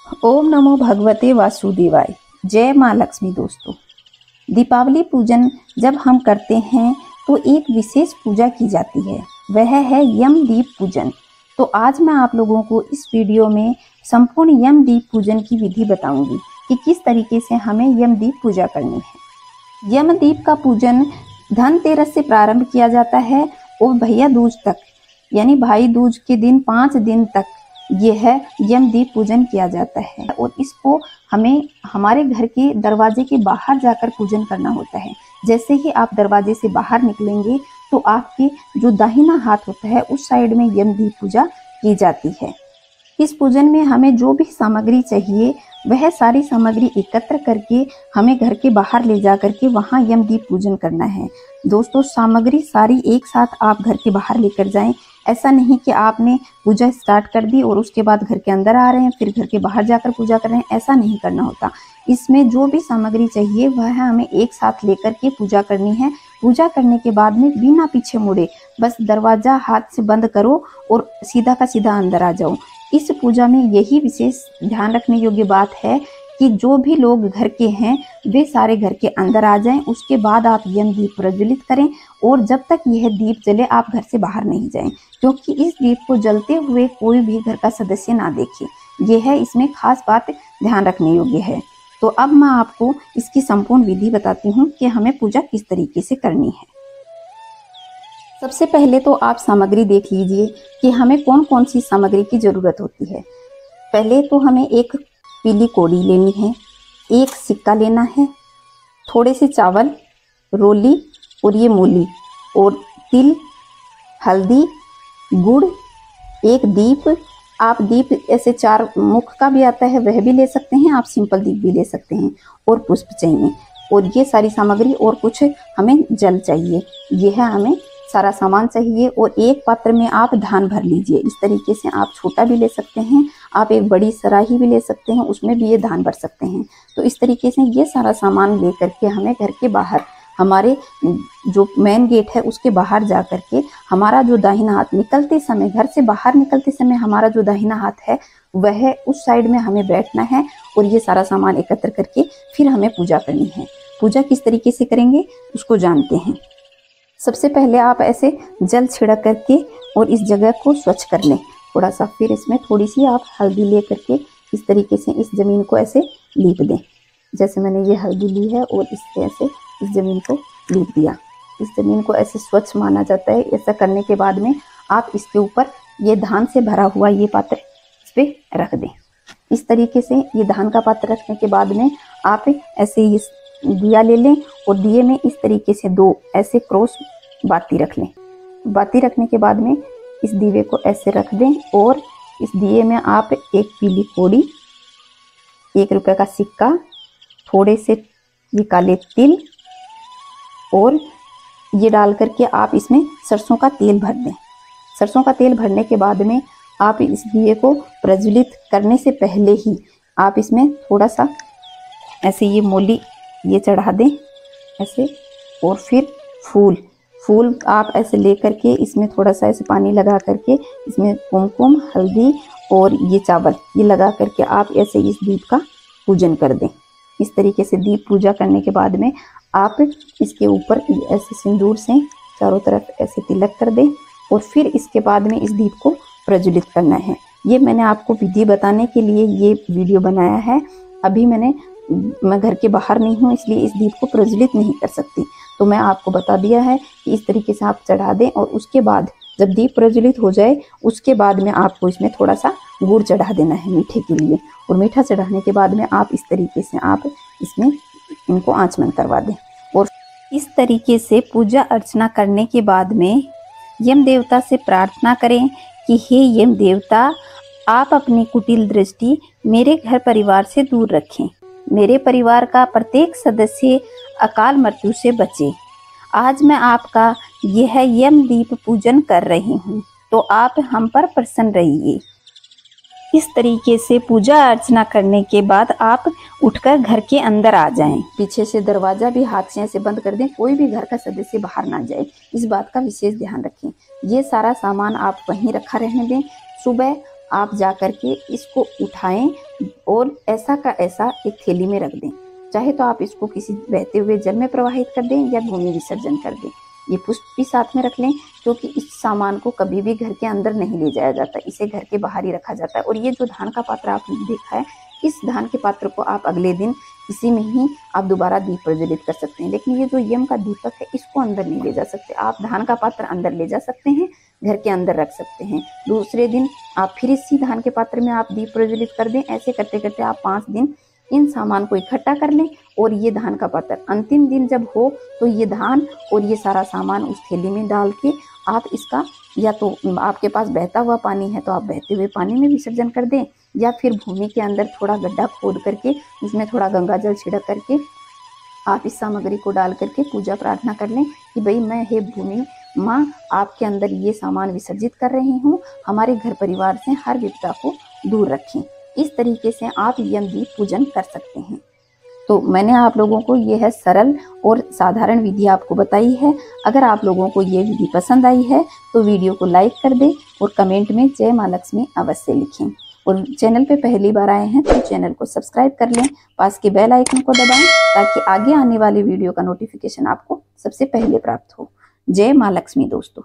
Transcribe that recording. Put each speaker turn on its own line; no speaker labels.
ओम नमो भगवते वासुदेवाय। जय माँ लक्ष्मी। दोस्तों, दीपावली पूजन जब हम करते हैं तो एक विशेष पूजा की जाती है, वह है यम दीप पूजन। तो आज मैं आप लोगों को इस वीडियो में संपूर्ण यम दीप पूजन की विधि बताऊंगी कि किस तरीके से हमें यम दीप पूजा करनी है। यम दीप का पूजन धनतेरस से प्रारंभ किया जाता है और भैया दूज तक, यानी भाई दूज के दिन 5 दिन तक यह यम दीप पूजन किया जाता है। और इसको हमें हमारे घर के दरवाजे के बाहर जाकर पूजन करना होता है। जैसे ही आप दरवाजे से बाहर निकलेंगे तो आपके जो दाहिना हाथ होता है उस साइड में यम दीप पूजा की जाती है। इस पूजन में हमें जो भी सामग्री चाहिए वह सारी सामग्री एकत्र करके हमें घर के बाहर ले जा करके वहाँ यम दीप पूजन करना है। दोस्तों, सामग्री सारी एक साथ आप घर के बाहर लेकर जाएं। ऐसा नहीं कि आपने पूजा स्टार्ट कर दी और उसके बाद घर के अंदर आ रहे हैं, फिर घर के बाहर जाकर पूजा कर रहे हैं। ऐसा नहीं करना होता। इसमें जो भी सामग्री चाहिए वह हमें एक साथ लेकर के पूजा करनी है। पूजा करने के बाद में बिना पीछे मुड़े बस दरवाजा हाथ से बंद करो और सीधा का सीधा अंदर आ जाओ। इस पूजा में यही विशेष ध्यान रखने योग्य बात है कि जो भी लोग घर के हैं वे सारे घर के अंदर आ जाएं। उसके बाद आप यम दीप प्रज्वलित करें और जब तक यह दीप जले आप घर से बाहर नहीं जाएं, क्योंकि इस दीप को जलते हुए कोई भी घर का सदस्य ना देखे। यह है, इसमें खास बात ध्यान रखने योग्य है। तो अब मैं आपको इसकी संपूर्ण विधि बताती हूँ कि हमें पूजा किस तरीके से करनी है। सबसे पहले तो आप सामग्री देख लीजिए कि हमें कौन कौन सी सामग्री की जरूरत होती है। पहले तो हमें एक पीली कौड़ी लेनी है, एक सिक्का लेना है, थोड़े से चावल, रोली और ये मूली और तिल, हल्दी, गुड़, एक दीप। आप दीप ऐसे 4 मुख का भी आता है वह भी ले सकते हैं, आप सिंपल दीप भी ले सकते हैं, और पुष्प चाहिए। और ये सारी सामग्री और कुछ हमें जल चाहिए। यह हमें सारा सामान चाहिए। और एक पात्र में आप धान भर लीजिए। इस तरीके से आप छोटा भी ले सकते हैं, आप एक बड़ी सराही भी ले सकते हैं, उसमें भी ये धान भर सकते हैं। तो इस तरीके से ये सारा सामान ले करके हमें घर के बाहर, हमारे जो मेन गेट है उसके बाहर जा करके हमारा जो दाहिना हाथ निकलते समय, घर से बाहर निकलते समय हमारा जो दाहिना हाथ है वह उस साइड में हमें बैठना है और ये सारा सामान एकत्र करके फिर हमें पूजा करनी है। पूजा किस तरीके से करेंगे उसको जानते हैं। सबसे पहले आप ऐसे जल छिड़क करके और इस जगह को स्वच्छ कर लें थोड़ा सा। फिर इसमें थोड़ी सी आप हल्दी ले करके इस तरीके से इस ज़मीन को ऐसे लीप दें। जैसे मैंने ये हल्दी ली है और इससे ऐसे इस ज़मीन को लीप दिया। इस ज़मीन को ऐसे स्वच्छ माना जाता है। ऐसा करने के बाद में आप इसके ऊपर ये धान से भरा हुआ ये पात्र इस पर रख दें। इस तरीके से ये धान का पात्र रखने के बाद में आप ऐसे इस दिया ले लें और दिए में इस तरीके से 2 ऐसे क्रॉस बाती रख लें। बाती रखने के बाद में इस दीवे को ऐसे रख दें और इस दिए में आप एक पीली कौड़ी, 1 रुपये का सिक्का, थोड़े से ये काले तिल और ये डाल करके आप इसमें सरसों का तेल भर दें। सरसों का तेल भरने के बाद में आप इस दिए को प्रज्वलित करने से पहले ही आप इसमें थोड़ा सा ऐसे ये मोली ये चढ़ा दें ऐसे। और फिर फूल आप ऐसे ले करके इसमें थोड़ा सा ऐसे पानी लगा करके इसमें कुमकुम, हल्दी और ये चावल ये लगा करके आप ऐसे इस दीप का पूजन कर दें। इस तरीके से दीप पूजा करने के बाद में आप इसके ऊपर ऐसे सिंदूर से चारों तरफ ऐसे तिलक कर दें और फिर इसके बाद में इस दीप को प्रज्वलित करना है। ये मैंने आपको विधि बताने के लिए ये वीडियो बनाया है। अभी मैं घर के बाहर नहीं हूँ, इसलिए इस दीप को प्रज्वलित नहीं कर सकती। तो मैं आपको बता दिया है कि इस तरीके से आप चढ़ा दें और उसके बाद जब दीप प्रज्वलित हो जाए उसके बाद में आपको इसमें थोड़ा सा गुड़ चढ़ा देना है मीठे के लिए। और मीठा चढ़ाने के बाद में आप इस तरीके से आप इसमें इनको आचमन करवा दें। और इस तरीके से पूजा अर्चना करने के बाद में यम देवता से प्रार्थना करें कि हे यम देवता, आप अपनी कुटिल दृष्टि मेरे घर परिवार से दूर रखें। मेरे परिवार का प्रत्येक सदस्य अकाल मृत्यु से बचे। आज मैं आपका यह यम दीप पूजन कर रही हूँ, तो आप हम पर प्रसन्न रहिए। इस तरीके से पूजा अर्चना करने के बाद आप उठकर घर के अंदर आ जाएं। पीछे से दरवाजा भी हाथ से ऐसे बंद कर दें, कोई भी घर का सदस्य बाहर ना जाए। इस बात का विशेष ध्यान रखें। ये सारा सामान आप वहीं रखा रहने दें। सुबह आप जा कर के इसको उठाएं और ऐसा का ऐसा एक थैली में रख दें। चाहे तो आप इसको किसी बहते हुए जल में प्रवाहित कर दें या भूमि विसर्जन कर दें। ये पुष्प भी साथ में रख लें, क्योंकि इस सामान को कभी भी घर के अंदर नहीं ले जाया जाता, इसे घर के बाहर ही रखा जाता है। और ये जो धान का पात्र आपने देखा है, इस धान के पात्र को आप अगले दिन इसी में ही आप दोबारा दीप प्रज्वलित कर सकते हैं। लेकिन ये जो यम का दीपक है, इसको अंदर नहीं ले जा सकते। आप धान का पात्र अंदर ले जा सकते हैं, घर के अंदर रख सकते हैं। दूसरे दिन आप फिर इसी धान के पात्र में आप दीप प्रज्वलित कर दें। ऐसे करते करते आप 5 दिन इन सामान को इकट्ठा कर लें और ये धान का पात्र अंतिम दिन जब हो तो ये धान और ये सारा सामान उस थैली में डाल के आप इसका, या तो आपके पास बहता हुआ पानी है तो आप बहते हुए पानी में विसर्जन कर दें, या फिर भूमि के अंदर थोड़ा गड्ढा खोद करके उसमें थोड़ा गंगा जल छिड़क करके आप इस सामग्री को डाल करके पूजा प्रार्थना कर लें कि भाई मैं हे भूमि माँ आपके अंदर ये सामान विसर्जित कर रही हूँ, हमारे घर परिवार से हर विपदा को दूर रखें। इस तरीके से आप यम दीप पूजन कर सकते हैं। तो मैंने आप लोगों को यह सरल और साधारण विधि आपको बताई है। अगर आप लोगों को ये विधि पसंद आई है तो वीडियो को लाइक कर दें और कमेंट में जय माँ लक्ष्मी अवश्य लिखें। और चैनल पे पहली बार आए हैं तो चैनल को सब्सक्राइब कर लें, पास के बेल आइकन को दबाएं ताकि आगे आने वाली वीडियो का नोटिफिकेशन आपको सबसे पहले प्राप्त हो। जय माँ लक्ष्मी दोस्तों।